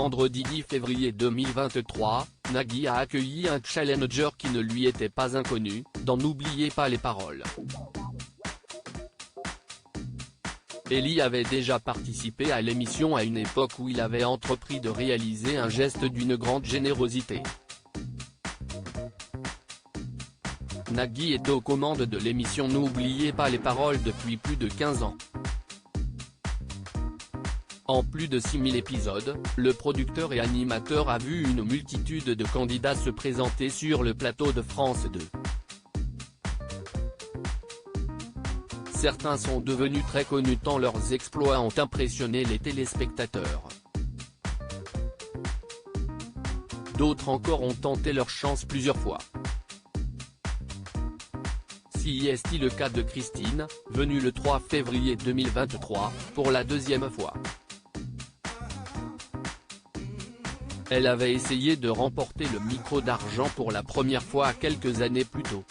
vendredi 10 février 2023, Nagui a accueilli un challenger qui ne lui était pas inconnu, dans N'oubliez pas les paroles. Elie avait déjà participé à l'émission à une époque où il avait entrepris de réaliser un geste d'une grande générosité. Nagui est aux commandes de l'émission N'oubliez pas les paroles depuis plus de 15 ans. En plus de 6000 épisodes, le producteur et animateur a vu une multitude de candidats se présenter sur le plateau de France 2. Certains sont devenus très connus tant leurs exploits ont impressionné les téléspectateurs. D'autres encore ont tenté leur chance plusieurs fois. Si est-il le cas de Christine, venue le 3 février 2023, pour la deuxième fois. Elle avait essayé de remporter le micro d'argent pour la première fois quelques années plus tôt.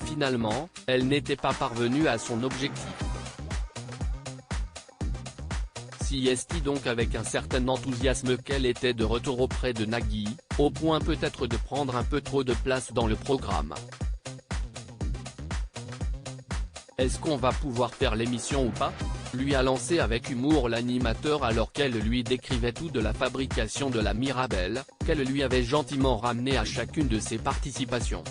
Finalement, elle n'était pas parvenue à son objectif. Si est-il donc avec un certain enthousiasme qu'elle était de retour auprès de Nagui, au point peut-être de prendre un peu trop de place dans le programme. Est-ce qu'on va pouvoir faire l'émission ou pas ? Lui a lancé avec humour l'animateur alors qu'elle lui décrivait tout de la fabrication de la Mirabelle, qu'elle lui avait gentiment ramené à chacune de ses participations.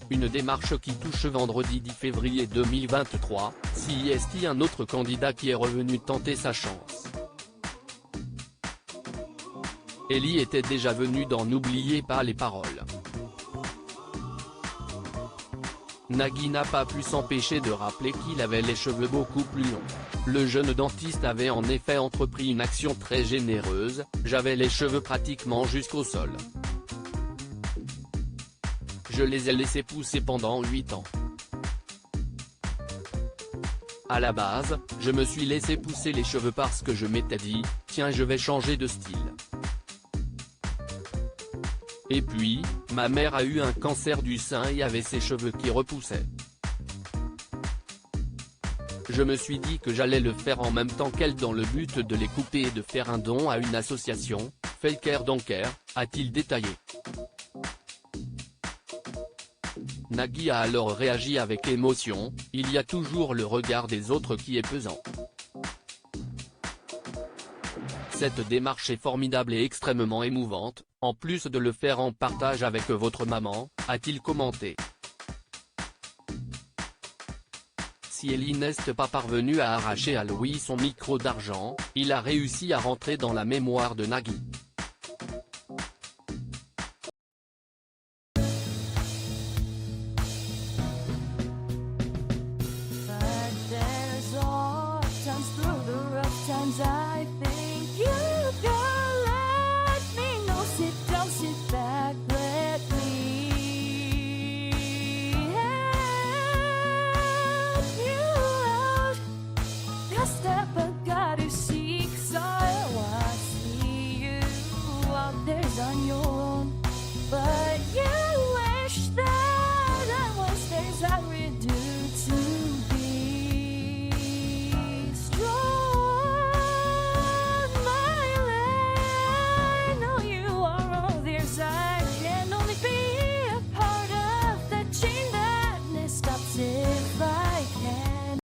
Une démarche qui touche vendredi 10 février 2023, si est-il un autre candidat qui est revenu tenter sa chance. Elie était déjà venu dans N'oubliez pas les paroles. Nagui n'a pas pu s'empêcher de rappeler qu'il avait les cheveux beaucoup plus longs. Le jeune dentiste avait en effet entrepris une action très généreuse, j'avais les cheveux pratiquement jusqu'au sol. Je les ai laissés pousser pendant 8 ans. À la base, je me suis laissé pousser les cheveux parce que je m'étais dit, tiens je vais changer de style. Et puis, ma mère a eu un cancer du sein et avait ses cheveux qui repoussaient. Je me suis dit que j'allais le faire en même temps qu'elle dans le but de les couper et de faire un don à une association, Felker Donker, a-t-il détaillé. Nagui a alors réagi avec émotion, il y a toujours le regard des autres qui est pesant. Cette démarche est formidable et extrêmement émouvante, en plus de le faire en partage avec votre maman, a-t-il commenté. Si Elie n'est pas parvenu à arracher à Louis son micro d'argent, il a réussi à rentrer dans la mémoire de Nagui.